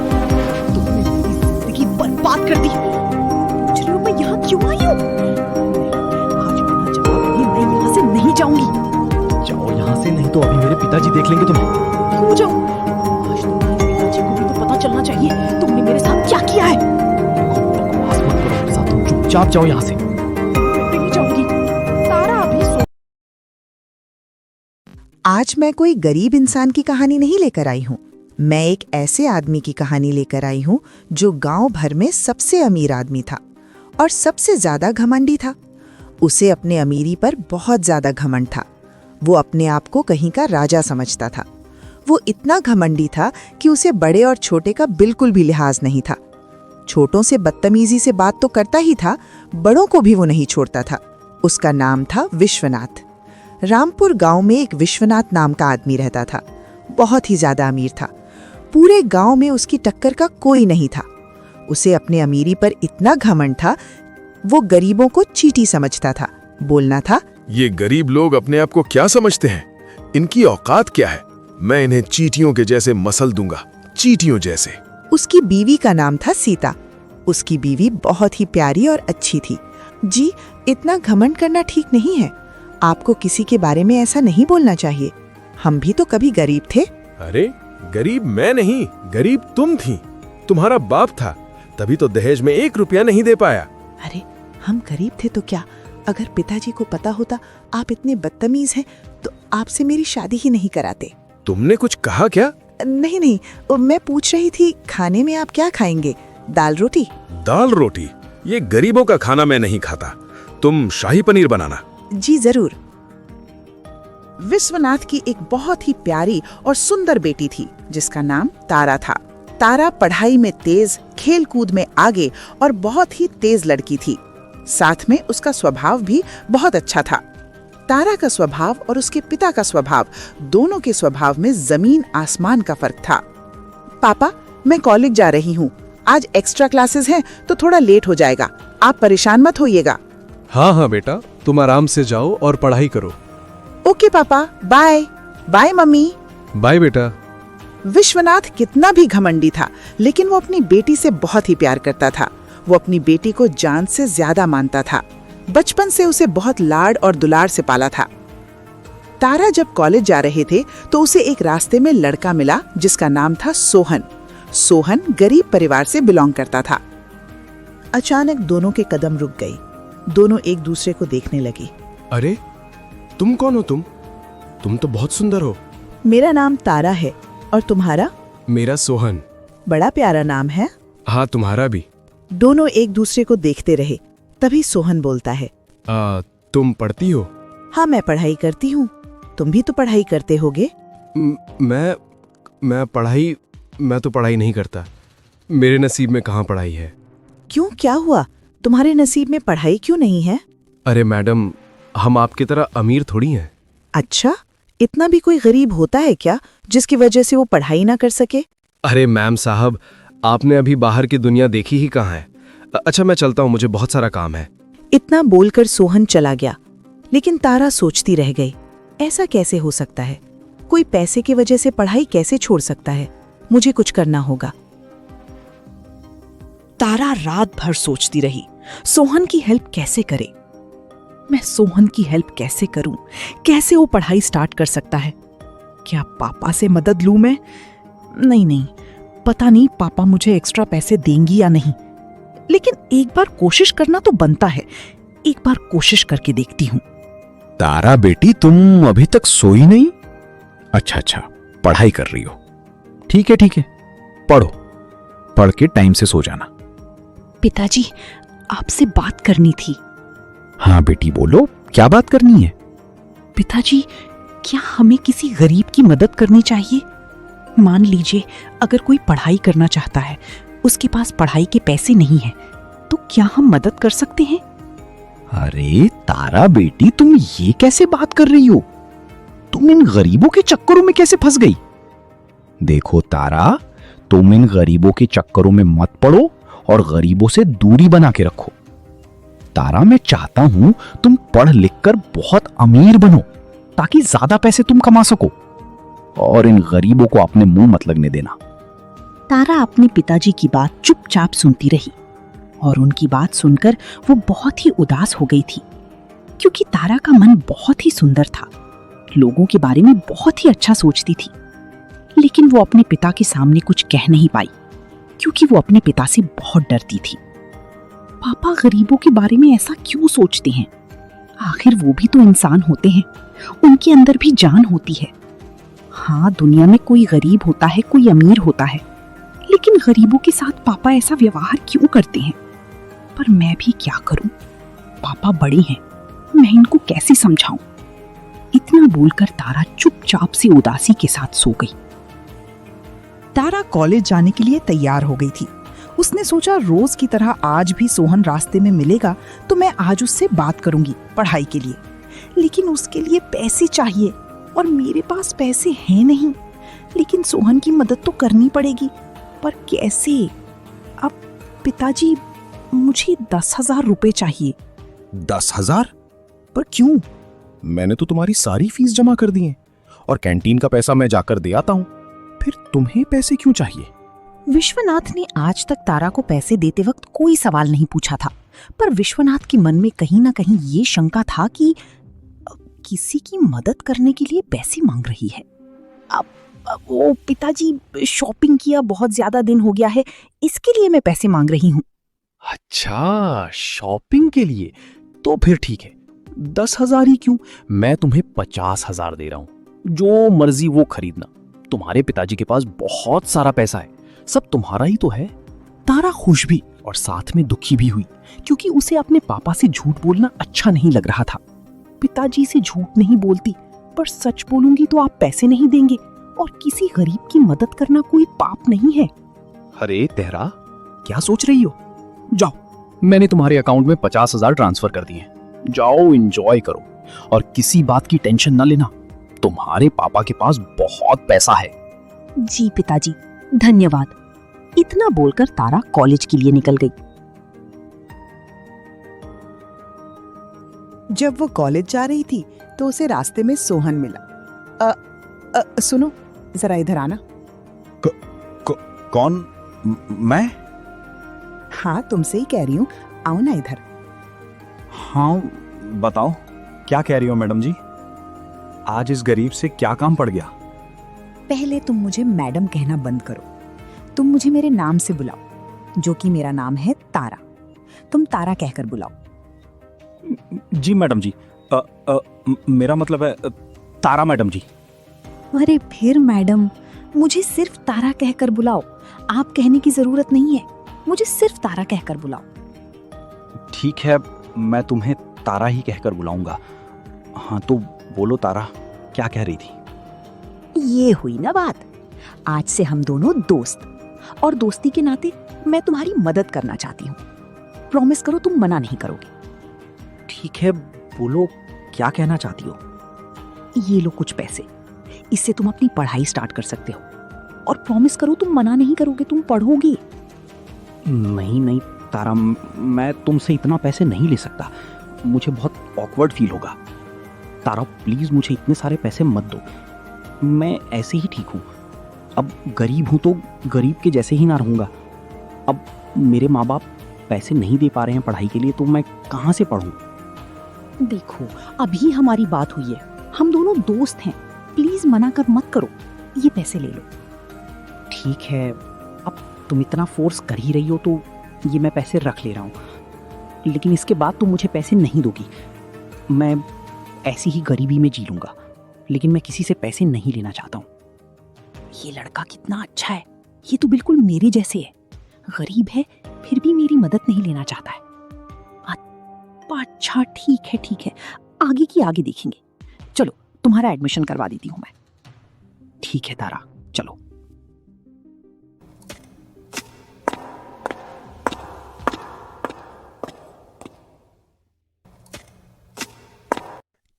J: तुमने मेरी जिंदगी बर्बाद कर दी। पूछ रहे हो मैं यहाँ क्यों आई हूँ? आज बिना जवाब लिए मैं यहाँ से नहीं जाऊंगी।
E: जाओ यहाँ से, नहीं तो अभी मेरे पिताजी देख लेंगे तुम्हें।
J: क्यों जाऊं? आज तुम्हारे पिताजी को भी तो पता चलना चाहिए तुमने मेरे साथ क्या किया है।
E: बकवास मत करो मेरे साथ, तुम चुपचाप जाओ यहाँ से।
J: मैं नहीं जाऊंगी। तारा अभी
K: आज मैं कोई गरीब इंसान की कहानी नहीं लेकर आई हूँ, मैं एक ऐसे आदमी की कहानी लेकर आई हूँ जो गांव भर में सबसे अमीर आदमी था और सबसे ज्यादा घमंडी था। उसे अपने अमीरी पर बहुत ज्यादा घमंड था। वो अपने आप को कहीं का राजा समझता था। वो इतना घमंडी था कि उसे बड़े और छोटे का बिल्कुल भी लिहाज नहीं था। छोटों से बदतमीजी से बात तो करता ही था, बड़ों को भी वो नहीं छोड़ता था। उसका नाम था विश्वनाथ। रामपुर गांव में एक विश्वनाथ नाम का आदमी रहता था। बहुत ही ज्यादा अमीर था। पूरे गांव में उसकी टक्कर का कोई नहीं था। उसे अपने अमीरी पर इतना घमंड था, वो गरीबों को चींटी समझता था। बोलना था,
L: ये गरीब लोग अपने आप को क्या समझते हैं? इनकी औकात क्या है? मैं इन्हें चींटियों के जैसे मसल दूंगा, चींटियों जैसे।
K: उसकी बीवी का नाम था सीता। उसकी बीवी बहुत ही प्यारी और अच्छी थी। जी, इतना घमंड करना ठीक नहीं है। आपको किसी के बारे में ऐसा नहीं बोलना चाहिए। हम भी तो कभी गरीब थे।
L: अरे गरीब मैं नहीं, गरीब तुम थी। तुम्हारा बाप था, तभी तो दहेज में 1 रुपया नहीं दे पाया।
K: अरे हम गरीब थे तो क्या? अगर पिताजी को पता होता आप इतने बदतमीज हैं तो आपसे मेरी शादी ही नहीं कराते।
L: तुमने कुछ कहा क्या?
K: नहीं, मैं पूछ रही थी खाने में आप क्या खाएंगे? दाल रोटी?
L: दाल रोटी? ये गरीबों का खाना मैं नहीं खाता। तुम शाही पनीर बनाना।
K: जी जरूर। विश्वनाथ की एक बहुत ही प्यारी और सुंदर बेटी थी जिसका नाम तारा था। तारा पढ़ाई में तेज, खेल कूद में आगे और बहुत ही तेज लड़की थी। साथ में उसका स्वभाव भी बहुत अच्छा था। तारा का स्वभाव और उसके पिता का स्वभाव, दोनों के स्वभाव में जमीन आसमान का फर्क था। पापा, मैं कॉलेज जा रही हूँ। आज एक्स्ट्रा क्लासेस हैं तो थोड़ा लेट हो जाएगा। आप परेशान मत होइएगा।
M: हाँ बेटा, तुम आराम से जाओ और पढ़ाई करो।
K: ओके पापा, बाय। Bye mummy.
M: बाय बेटा।
K: विश्वनाथ कितना भी घमंडी था, लेकिन वो अपनी बेटी से बहुत ही प्यार करता था। वो अपनी बेटी को जान से ज्यादा मानता था। बचपन से उसे बहुत लाड और दुलार से पाला था। तारा जब कॉलेज जा रहे थे तो उसे एक रास्ते में लड़का मिला जिसका नाम था सोहन। सोहन गरीब परिवार से बिलोंग करता था। अचानक दोनों के कदम रुक गए। दोनों एक दूसरे को देखने लगे।
L: अरे तुम कौन हो? तुम तो बहुत सुंदर हो।
K: मेरा नाम तारा है, और तुम्हारा?
L: मेरा सोहन।
K: बड़ा प्यारा नाम है।
L: हाँ, तुम्हारा भी।
K: दोनों एक दूसरे को देखते रहे। तभी सोहन बोलता है,
L: तुम पढ़ती हो?
K: हाँ, मैं पढ़ाई करती हूँ। तुम भी तो पढ़ाई करते होगे।
L: मैं तो पढ़ाई नहीं करता। मेरे नसीब में कहाँ पढ़ाई है।
K: क्यों, क्या हुआ? तुम्हारे नसीब में पढ़ाई क्यों नहीं है?
L: अरे मैडम, हम आपकी तरह अमीर थोड़ी हैं।
K: अच्छा, इतना भी कोई गरीब होता है क्या जिसकी वजह से वो पढ़ाई ना कर सके?
L: अरे मैम साहब, आपने अभी बाहर की दुनिया देखी ही कहाँ है। अच्छा, मैं चलता हूँ, मुझे बहुत सारा काम है।
K: इतना बोलकर सोहन चला गया, लेकिन तारा सोचती रह गई, ऐसा कैसे हो सकता है? कोई पैसे की वजह से पढ़ाई कैसे छोड़ सकता है? मुझे कुछ करना होगा।
J: तारा रात भर सोचती रही, सोहन की हेल्प कैसे करे। मैं सोहन की हेल्प कैसे करूं? कैसे वो पढ़ाई स्टार्ट कर सकता है? क्या पापा से मदद लूं मैं? नहीं, पता नहीं पापा मुझे एक्स्ट्रा पैसे देंगी या नहीं, लेकिन एक बार कोशिश करना तो बनता है। एक बार कोशिश करके देखती हूँ।
N: तारा बेटी, तुम अभी तक सोई नहीं? अच्छा, पढ़ाई कर रही हो। ठीक है, पढ़ो। पढ़ के टाइम से सो जाना।
J: पिताजी, आपसे बात करनी थी।
N: हाँ बेटी, बोलो, क्या बात करनी है?
J: पिताजी, क्या हमें किसी गरीब की मदद करनी चाहिए? मान लीजिए अगर कोई पढ़ाई करना चाहता है, उसके पास पढ़ाई के पैसे नहीं हैं, तो क्या हम मदद कर सकते हैं?
N: अरे तारा बेटी, तुम ये कैसे बात कर रही हो? तुम इन गरीबों के चक्करों में कैसे फंस गई? देखो तारा, तुम इन गरीबों के चक्करों में मत पड़ो और गरीबों से दूरी बना के रखो। तारा, मैं चाहता हूं तुम पढ़ लिख कर बहुत अमीर बनो ताकि ज्यादा पैसे तुम कमा सको, और इन गरीबों को अपने मुंह मत लगने देना।
J: तारा अपने पिताजी की बात चुपचाप सुनती रही, और उनकी बात सुनकर वो बहुत ही उदास हो गई थी, क्योंकि तारा का मन बहुत ही सुंदर था, लोगों के बारे में बहुत ही अच्छा सोचती थी, लेकिन वो अपने पिता के सामने कुछ कह नहीं पाई, क्योंकि वो अपने पिता से बहुत डरती थी। पापा गरीबों के बारे में ऐसा क्यों सोचते हैं? आखिर वो भी तो इंसान होते हैं, उनके अंदर भी जान होती है। हाँ, दुनिया में कोई गरीब होता है, कोई अमीर होता है, लेकिन गरीबों के साथ पापा ऐसा व्यवहार क्यों करते हैं? पर मैं भी क्या करूं? पापा बड़े हैं, मैं इनको कैसे समझाऊं? इतना बोलकर तारा चुपचाप से उदासी के साथ सो गई। तारा कॉलेज जाने के लिए तैयार हो गई थी। उसने सोचा रोज की तरह आज भी सोहन रास्ते में मिलेगा तो मैं आज उससे बात करूंगी पढ़ाई के लिए, लेकिन उसके लिए पैसे चाहिए और मेरे पास पैसे हैं नहीं। लेकिन सोहन की मदद तो करनी पड़ेगी, पर कैसे? अब पिताजी, मुझे 10,000 रुपए चाहिए।
N: 10,000?
J: पर क्यों?
N: मैंने तो तुम्हारी सारी फीस जमा कर दी है और कैंटीन का पैसा मैं जाकर दे आता हूँ। फिर तुम्हें पैसे क्यों चाहिए?
J: विश्वनाथ ने आज तक तारा को पैसे देते वक्त कोई सवाल नहीं पूछा था, पर विश्वनाथ के मन में कहीं ना कहीं ये शंका था कि किसी की मदद करने के लिए पैसे मांग रही है। अब वो पिताजी, शॉपिंग किया बहुत ज्यादा दिन हो गया है, इसके लिए मैं पैसे मांग रही हूँ।
N: अच्छा, शॉपिंग के लिए? तो फिर ठीक है, 10,000 ही क्यों, मैं तुम्हें 50,000 दे रहा हूँ। जो मर्जी वो खरीदना। तुम्हारे पिताजी के पास बहुत सारा पैसा है, सब तुम्हारा ही तो है। तारा खुश भी और साथ में दुखी भी हुई, क्योंकि उसे अपने पापा से झूठ बोलना अच्छा नहीं लग रहा था। पिताजी से झूठ नहीं बोलती, पर सच बोलूंगी तो आप पैसे नहीं देंगे, और किसी गरीब की मदद करना कोई पाप नहीं है। अरे तेहरा, क्या सोच रही हो? जाओ, मैंने तुम्हारे अकाउंट में 50,000 ट्रांसफर कर दिए। जाओ, एंजॉय करो और किसी बात की टेंशन न लेना। तुम्हारे पापा के पास बहुत पैसा है।
J: जी पिताजी, धन्यवाद। इतना बोलकर तारा कॉलेज के लिए निकल गई।
K: जब वो कॉलेज जा रही थी तो उसे रास्ते में सोहन मिला। सुनो, जरा इधर आना।
C: कौन? मैं?
K: हाँ, तुमसे ही कह रही हूँ, आओ ना इधर।
O: हाँ बताओ, क्या कह रही हो मैडम जी? आज इस गरीब से क्या काम पड़ गया?
J: पहले तुम मुझे मैडम कहना बंद करो। तुम मुझे मेरे नाम से बुलाओ, जो कि मेरा नाम है तारा। तुम तारा कहकर बुलाओ।
O: जी मैडम जी, मेरा मतलब है तारा मैडम जी।
J: अरे फिर मैडम, मुझे सिर्फ तारा कहकर बुलाओ। आप कहने की जरूरत नहीं है, मुझे सिर्फ तारा कहकर बुलाओ।
O: ठीक है, मैं तुम्हें तारा ही कहकर बुलाऊंगा। हाँ तो बोलो तारा, क्या कह रही थी?
J: ये हुई ना बात। आज से हम दोनों दोस्त, और दोस्ती के नाते मैं तुम्हारी मदद करना चाहती हूँ। प्रॉमिस करो तुम मना नहीं करोगे।
O: ठीक है, बोलो क्या कहना चाहती हो?
J: ये लो कुछ पैसे, इससे तुम अपनी पढ़ाई स्टार्ट कर सकते हो। और प्रॉमिस करो तुम मना नहीं करोगे, तुम पढ़ोगे।
O: नहीं नहीं तारा, मैं तुमसे इतना पैसे नहीं ले सकता, मुझे बहुत ऑकवर्ड फील होगा। तारा प्लीज मुझे इतने सारे पैसे मत दो, मैं ऐसे ही ठीक हूँ। अब गरीब हूँ तो गरीब के जैसे ही ना रहूँगा। अब मेरे माँ बाप पैसे नहीं दे पा रहे हैं पढ़ाई के लिए, तो मैं कहाँ से पढ़ूँ?
J: देखो, अभी हमारी बात हुई है, हम दोनों दोस्त हैं, प्लीज मना कर मत करो। ये पैसे ले लो।
O: ठीक है, अब तुम इतना फोर्स कर ही रही हो तो ये मैं पैसे रख ले रहा हूँ, लेकिन इसके बाद तुम मुझे पैसे नहीं दोगी। मैं ऐसी ही गरीबी में जी लूँगा, लेकिन मैं किसी से पैसे नहीं लेना चाहता हूँ।
J: ये लड़का कितना अच्छा है, ये तो बिल्कुल मेरे जैसे है। गरीब है फिर भी मेरी मदद नहीं लेना चाहता है। अच्छा ठीक है, आगे की आगे देखेंगे। चलो तुम्हारा एडमिशन करवा देती हूँ मैं।
O: ठीक है तारा, चलो।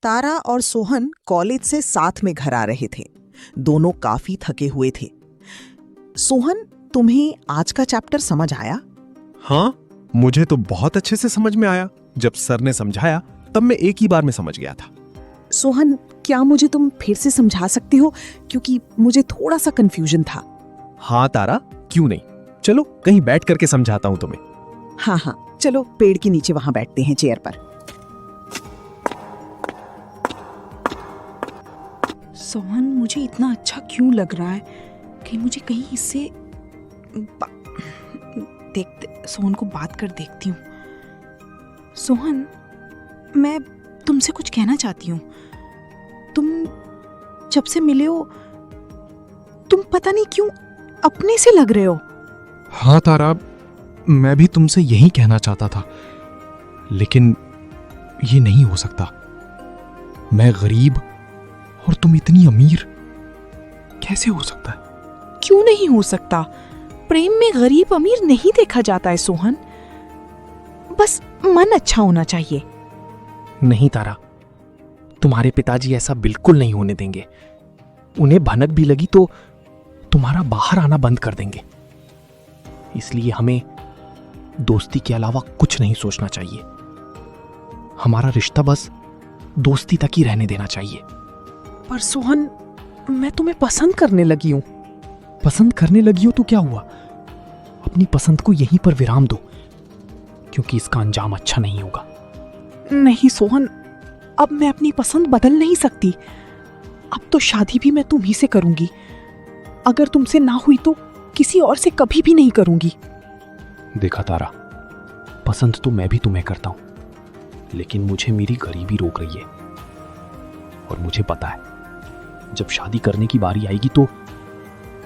K: तारा और सोहन कॉलेज से साथ में घर आ रहे थे। दोनों काफी थके हुए थे। सोहन, तुम्हें आज का चैप्टर समझ आया?
M: हाँ, मुझे तो बहुत अच्छे से समझ में आया। जब सर ने समझाया तब मैं एक ही बार में समझ गया था।
J: सोहन, क्या मुझे तुम फिर से समझा सकते हो, क्योंकि मुझे थोड़ा सा कंफ्यूजन था।
M: हाँ तारा, क्यों नहीं, चलो कहीं बैठ करके समझाता हूँ तुम्हें।
J: हाँ, चलो पेड़ के नीचे वहां बैठते हैं, चेयर पर। सोहन, मुझे इतना अच्छा क्यों लग रहा है कि मुझे कहीं इससे सोहन को बात कर देखती हूँ। सोहन, मैं तुमसे कुछ कहना चाहती हूँ। तुम जब से मिले हो तुम पता नहीं क्यों अपने से लग रहे हो।
M: हाँ तारा, मैं भी तुमसे यही कहना चाहता था, लेकिन ये नहीं हो सकता। मैं गरीब और तुम इतनी अमीर, कैसे हो सकता है?
J: क्यों नहीं हो सकता? प्रेम में गरीब अमीर नहीं देखा जाता है सोहन, बस मन अच्छा होना चाहिए।
M: नहीं तारा, तुम्हारे पिताजी ऐसा बिल्कुल नहीं होने देंगे। उन्हें भनक भी लगी तो तुम्हारा बाहर आना बंद कर देंगे। इसलिए हमें दोस्ती के अलावा कुछ नहीं सोचना चाहिए। हमारा रिश्ता बस दोस्ती तक ही रहने देना चाहिए।
J: पर सोहन, मैं तुम्हें पसंद करने लगी हूं।
M: पसंद करने लगी हो तो क्या हुआ? अपनी पसंद को यहीं पर विराम दो, क्योंकि इसका अंजाम अच्छा नहीं होगा।
J: नहीं सोहन, अब मैं अपनी पसंद बदल नहीं सकती। अब तो शादी भी मैं तुम ही से करूंगी। अगर तुमसे ना हुई तो किसी और से कभी भी नहीं करूंगी।
M: देखा तारा, पसंद तो मैं भी तुम्हें करता हूं, लेकिन मुझे मेरी गरीबी रोक रही है। और मुझे पता है, जब शादी करने की बारी आएगी तो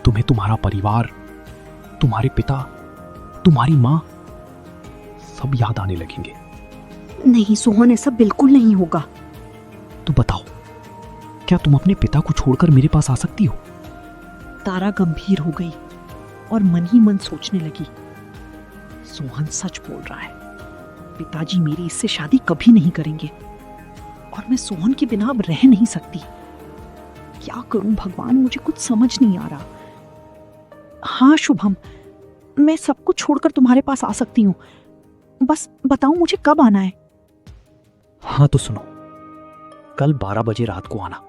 M: तुम्हें तुम्हारा परिवार, तुम्हारे पिता, तुम्हारी माँ सब याद आने लगेंगे।
J: नहीं सोहन, ऐसा बिल्कुल नहीं होगा।
M: तो बताओ, क्या तुम अपने पिता को छोड़कर मेरे पास आ सकती हो?
J: तारा गंभीर हो गई और मन ही मन सोचने लगी। सोहन सच बोल रहा है, पिताजी मेरी इससे शादी कभी नहीं करेंगे और मैं सोहन के बिना अब रह नहीं सकती। क्या करूं भगवान, मुझे कुछ समझ नहीं आ रहा। हाँ शुभम, मैं सब कुछ छोड़कर तुम्हारे पास आ सकती हूँ, बस बताओ मुझे कब आना है।
O: हाँ तो सुनो, कल 12 बजे रात को आना।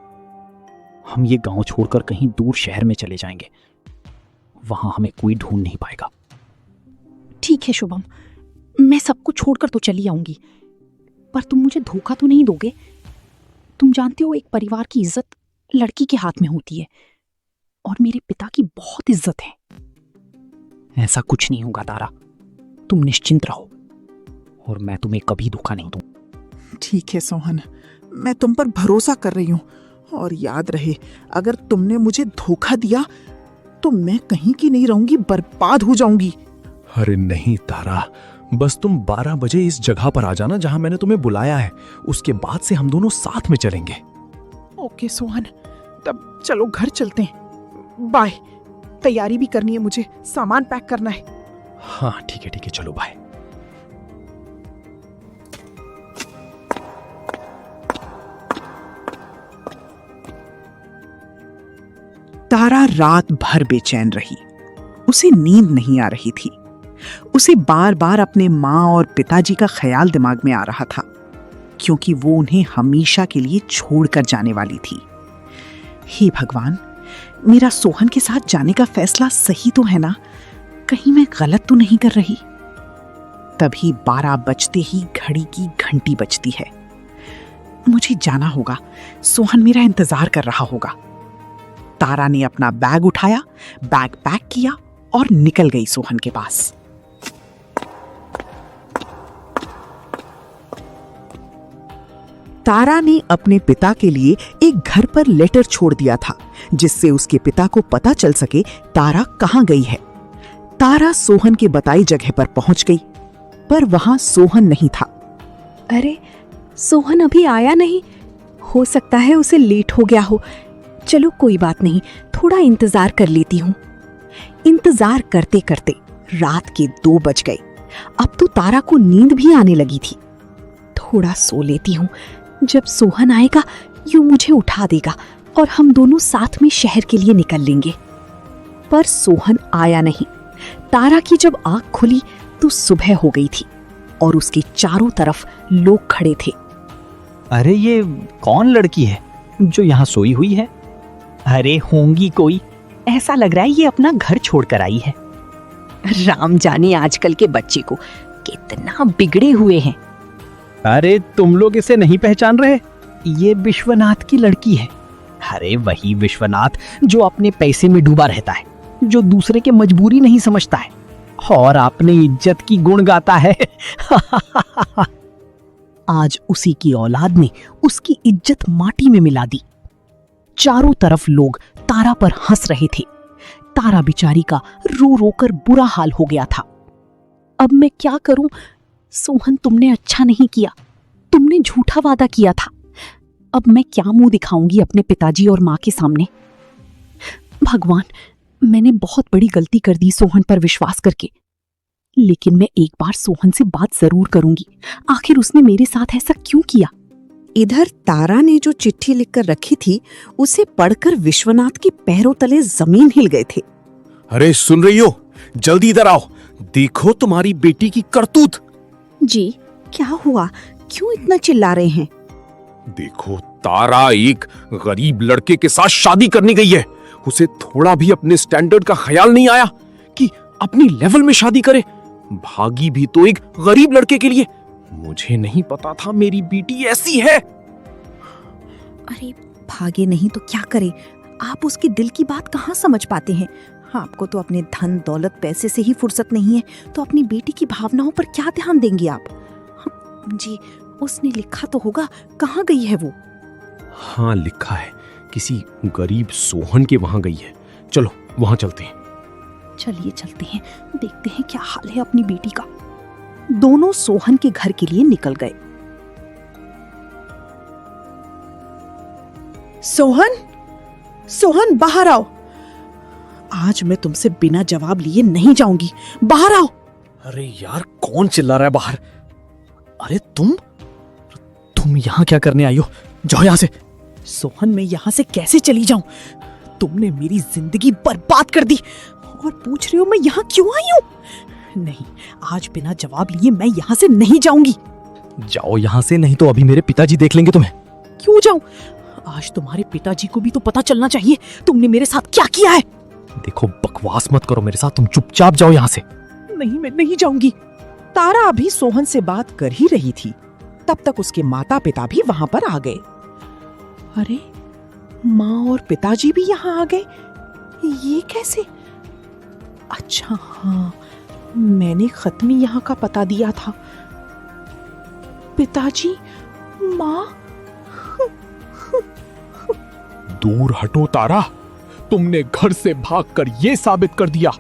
O: हम ये गांव छोड़कर कहीं दूर शहर में चले जाएंगे, वहां हमें कोई ढूंढ नहीं पाएगा।
J: ठीक है शुभम, मैं सब कुछ छोड़कर तो चली आऊंगी, पर तुम मुझे धोखा तो नहीं दोगे? तुम जानते हो, एक परिवार की इज्जत लड़की के हाथ में होती है और मेरे पिता की बहुत इज्जत है।
O: ऐसा कुछ नहीं होगा तारा, तुम निश्चिंत रहो और मैं तुम्हें कभी धोखा नहीं दूं।
K: ठीक है सोहन, मैं तुम पर भरोसा कर रही हूँ। और याद रहे, अगर तुमने मुझे धोखा दिया तो मैं कहीं की नहीं रहूंगी, बर्बाद हो जाऊंगी।
M: अरे नहीं तारा, बस तुम 12 बजे इस जगह पर आ जाना जहां मैंने तुम्हें बुलाया है। उसके बाद से हम दोनों साथ में चलेंगे।
J: ओके सोहन, तब चलो घर चलते हैं। बाय। तैयारी भी करनी है मुझे, सामान पैक करना है।
M: हाँ ठीक है, चलो बाय।
K: तारा रात भर बेचैन रही। उसे नींद नहीं आ रही थी। उसे बार बार अपने माँ और पिताजी का ख्याल दिमाग में आ रहा था, क्योंकि वो उन्हें हमेशा के लिए छोड़कर जाने वाली थी। हे भगवान, मेरा सोहन के साथ जाने का फैसला सही तो है ना? कहीं मैं गलत तो नहीं कर रही? तभी 12 बजते ही घड़ी की घंटी बजती है। मुझे जाना होगा, सोहन मेरा इंतजार कर रहा होगा। तारा ने अपना बैग उठाया, बैग पैक किया और निकल गई सोहन के पास। तारा ने अपने पिता के लिए एक घर पर लेटर छोड़ दिया था, जिससे उसके पिता को पता चल सके तारा कहां गई है। तारा सोहन के बताई जगह पर पहुंच गई, पर वहां सोहन नहीं था।
G: अरे, सोहन अभी आया नहीं। हो सकता है उसे लेट हो गया हो। चलो कोई बात नहीं, थोड़ा इंतजार कर लेती हूँ। इंतजार करते करते रात के 2 बज गए। अब तो तारा को नींद भी आने लगी थी। थोड़ा सो लेती हूँ, जब सोहन आएगा यूं मुझे उठा देगा और हम दोनों साथ में शहर के लिए निकल लेंगे। पर सोहन आया नहीं। तारा की जब आंख खुली तो सुबह हो गई थी और उसके चारों तरफ लोग खड़े थे।
O: अरे ये कौन लड़की है जो यहाँ सोई हुई है? अरे होंगी कोई, ऐसा लग रहा है ये अपना घर छोड़कर आई है।
G: राम जाने आजकल के बच्चे को कितना बिगड़े हुए हैं।
O: अरे तुम लोग इसे नहीं पहचान रहे? ये विश्वनाथ की लड़की है। अरे वही विश्वनाथ जो अपने पैसे में डूबा रहता है, जो दूसरे के मजबूरी नहीं समझता है और अपने इज्जत की गुण गाता है। आज उसी की औलाद ने उसकी इज्जत माटी में मिला दी। चारों तरफ लोग तारा पर हंस रहे थे
J: तारा बिचारी का रो रो कर बुरा हाल हो गया था। अब मैं क्या करूं? सोहन, तुमने अच्छा नहीं किया, तुमने झूठा वादा किया था। अब मैं क्या मुंह दिखाऊंगी अपने पिताजी और माँ के सामने? भगवान, मैंने बहुत बड़ी गलती कर दी सोहन पर विश्वास करके, लेकिन मैं एक बार सोहन से बात जरूर करूंगी। आखिर उसने मेरे साथ ऐसा क्यों किया?
K: इधर तारा ने जो चिट्ठी लिखकर रखी थी उसे पढ़कर विश्वनाथ के पैरों तले जमीन हिल गए थे।
L: अरे सुन रही हो? जल्दी इधर आओ, देखो तुम्हारी बेटी की करतूत।
J: जी, क्या हुआ? क्यों इतना चिल्ला रहे हैं?
L: देखो, तारा एक गरीब लड़के के साथ शादी करने गई है। उसे थोड़ा भी अपने स्टैंडर्ड का ख्याल नहीं आया कि अपनी लेवल में शादी करे, भागी भी तो एक गरीब लड़के के लिए। मुझे नहीं पता था मेरी बेटी ऐसी है।
J: अरे भागे नहीं तो क्या करे? आप उसके दिल की बात कहाँ समझ पाते हैं? आपको तो अपने धन दौलत पैसे से ही फुर्सत नहीं है, तो अपनी बेटी की भावनाओं पर क्या ध्यान देंगे आप? जी, उसने लिखा तो होगा, कहाँ गई है वो?
L: हाँ, लिखा है, किसी गरीब सोहन के वहां गई है। चलो वहां चलते हैं।
J: चलिए चलते हैं, देखते हैं क्या हाल है अपनी बेटी का। दोनों सोहन के घर के लिए निकल गए। सोहन, सोहन, बाहर आओ। आज मैं तुमसे बिना जवाब लिए नहीं जाऊंगी, बाहर आओ।
E: अरे यार, कौन चिल्ला रहा है बाहर? अरे तुम यहाँ क्या करने आई हो? जाओ यहाँ से।
J: सोहन, मैं यहाँ से कैसे चली जाऊं? तुमने मेरी जिंदगी बर्बाद कर दी और पूछ रहे हो मैं यहाँ क्यों आई हूँ? नहीं, आज बिना जवाब लिए मैं यहाँ से नहीं जाऊंगी।
E: जाओ यहाँ से, नहीं तो अभी मेरे पिताजी देख लेंगे तुम्हें।
J: क्यों जाऊं? आज तुम्हारे पिताजी को भी तो पता चलना चाहिए तुमने मेरे साथ क्या किया है।
E: देखो, बकवास मत करो मेरे साथ, तुम चुपचाप जाओ यहाँ से।
J: नहीं, मैं नहीं जाऊंगी। तारा अभी सोहन से बात कर ही रही थी, तब तक उसके माता पिता भी वहां पर आ गए। अरे, माँ और पिताजी भी यहाँ आ गए, ये कैसे? अच्छा हाँ, मैंने खत में यहाँ का पता दिया था। पिताजी, माँ।
L: दूर हटो तारा, तुमने घर से भागकर ये साबित कर दिया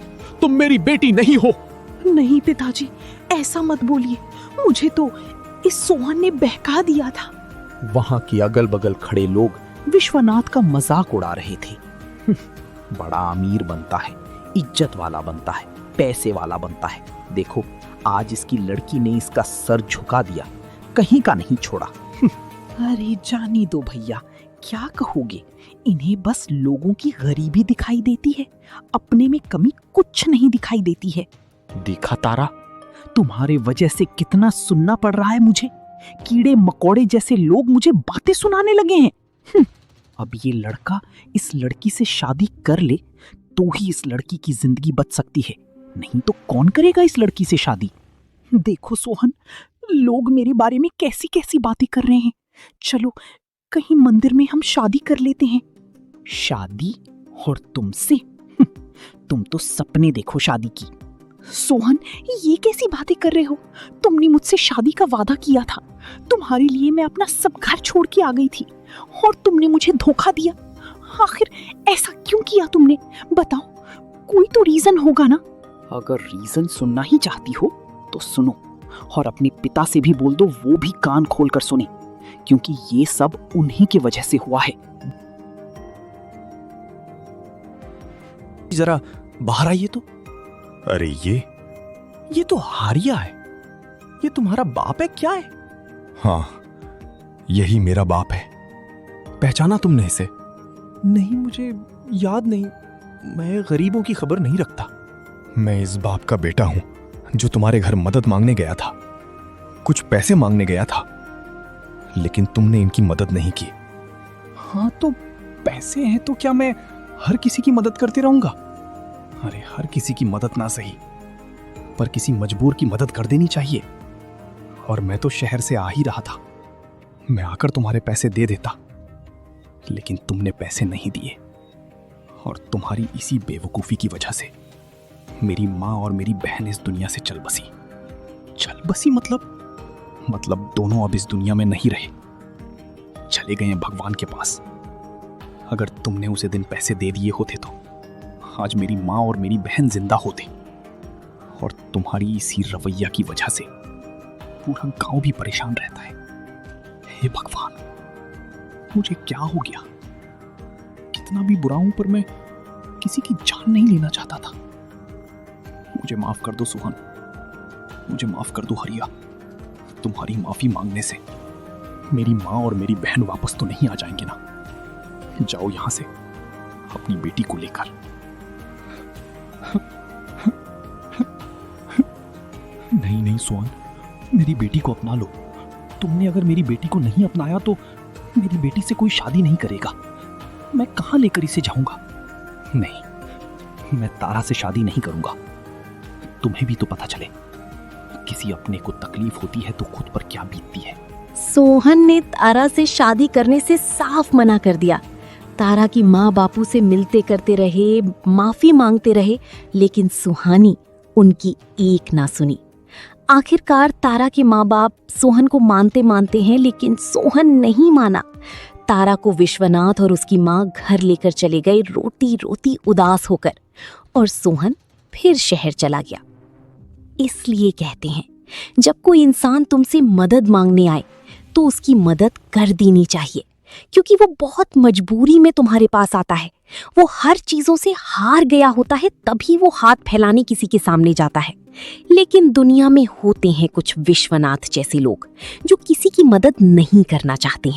L: तुम मेरी बेटी नहीं हो।
J: नहीं पिताजी, ऐसा मत बोलिए, मुझे तो इस सोहन ने बहका दिया था।
O: वहां के अगल बगल खड़े लोग विश्वनाथ का मजाक उड़ा रहे थे। बड़ा अमीर बनता है, इज्जत वाला बनता है, पैसे वाला बनता है। देखो, आज इसकी लड़की ने इसका सर झुका दिया, कहीं का नहीं छोड़ा।
J: अरे जाने दो भैया, क्या कहोगे? इन्हें बस लोगों की गरीबी दिखाई देती है, अपने में कमी कुछ नहीं दिखाई देती है।
O: देखा तारा, तुम्हारे वजह से कितना सुनना पड़ रहा है मुझे। कीड़े मकोड़े जैसे लोग मुझे बातें सुनाने लगे हैं। अब ये लड़का इस लड़की से शादी कर ले तो ही इस लड़की की जिंदगी बच सकती है, नहीं तो कौन करेगा इस लड़की से शादी?
J: देखो सोहन, लोग मेरे बारे में कैसी कैसी बातें कर रहे हैं। चलो कहीं मंदिर में हम शादी कर लेते हैं।
O: शादी? और तुमसे? तुम तो सपने देखो शादी की।
J: सोहन, ये कैसी बातें कर रहे हो? तुमने मुझसे शादी का वादा किया था, तुम्हारे लिए मैं अपना सब घर छोड़ के आ गई थी और तुमने मुझे धोखा दिया। आखिर ऐसा क्यों किया तुमने? बताओ, कोई तो रीजन होगा ना?
O: अगर रीजन सुनना ही चाहती हो तो सुनो, और अपने पिता से भी बोल दो वो भी कान खोल कर सुने, क्योंकि ये सब उन्हीं की वजह से हुआ है।
E: जरा बाहर आइए तो।
L: अरे
E: ये तो हारिया है। ये तुम्हारा बाप है क्या है?
L: हाँ, यही मेरा बाप है। पहचाना तुमने इसे?
E: नहीं, मुझे याद नहीं। मैं गरीबों की खबर नहीं रखता।
L: मैं इस बाप का बेटा हूं जो तुम्हारे घर मदद मांगने गया था, कुछ पैसे मांगने गया था, लेकिन तुमने इनकी मदद नहीं की।
E: हाँ, तो पैसे हैं तो क्या मैं हर किसी की मदद करते रहूंगा? अरे हर किसी की मदद ना सही, पर किसी मजबूर की मदद कर देनी चाहिए। और मैं तो शहर से आ ही रहा था, मैं आकर तुम्हारे पैसे दे देता, लेकिन तुमने पैसे नहीं दिए। और तुम्हारी इसी बेवकूफ़ी की वजह से मेरी माँ और मेरी बहन इस दुनिया से चल बसी। चल बसी मतलब दोनों अब इस दुनिया में नहीं रहे, चले गए हैं भगवान के पास। अगर तुमने उसे दिन पैसे दे दिए होते तो
M: आज मेरी माँ और मेरी बहन जिंदा होते, और तुम्हारी इसी रवैया की वजह से पूरा गांव भी परेशान रहता है। हे भगवान, मुझे क्या हो गया? कितना भी बुरा हूं, पर मैं किसी की जान नहीं लेना चाहता था। मुझे माफ कर दो सुहन, मुझे माफ कर दो हरिया। तुम्हारी माफी मांगने से मेरी माँ और मेरी बहन वापस तो नहीं आ जाएंगे ना? जाओ यहां से अपनी बेटी को लेकर। नहीं नहीं सुहन, मेरी बेटी को अपना लो। तुमने अगर मेरी बेटी को नहीं अपनाया तो मेरी बेटी से कोई शादी नहीं करेगा। मैं कहां लेकर इसे जाऊंगा? नहीं, मैं तारा से शादी नहीं करूंगा। तुम्हें भी तो पता चले, किसी अपने को तकलीफ होती है तो खुद पर क्या बीतती है।
G: सोहन ने तारा से शादी करने से साफ मना कर दिया। तारा की माँ बापू से मिलते करते रहे, माफी मांगते रहे, लेकिन सुहानी उनकी एक ना सुनी। आखिरकार तारा के माँ बाप सोहन को मानते मानते हैं, लेकिन सोहन नहीं माना। तारा को विश्वनाथ और उसकी माँ घर लेकर चले गए, रोती रोती उदास होकर, और सोहन फिर शहर चला गया। इसलिए कहते हैं, जब कोई इंसान तुमसे मदद मांगने आए तो उसकी मदद कर देनी चाहिए, क्योंकि वो बहुत मजबूरी में तुम्हारे पास आता है। वो हर चीजों से हार गया होता है, तभी वो हाथ फैलाने किसी के सामने जाता है। लेकिन दुनिया में होते हैं कुछ विश्वनाथ जैसे लोग जो किसी की मदद नहीं करना चाहते हैं।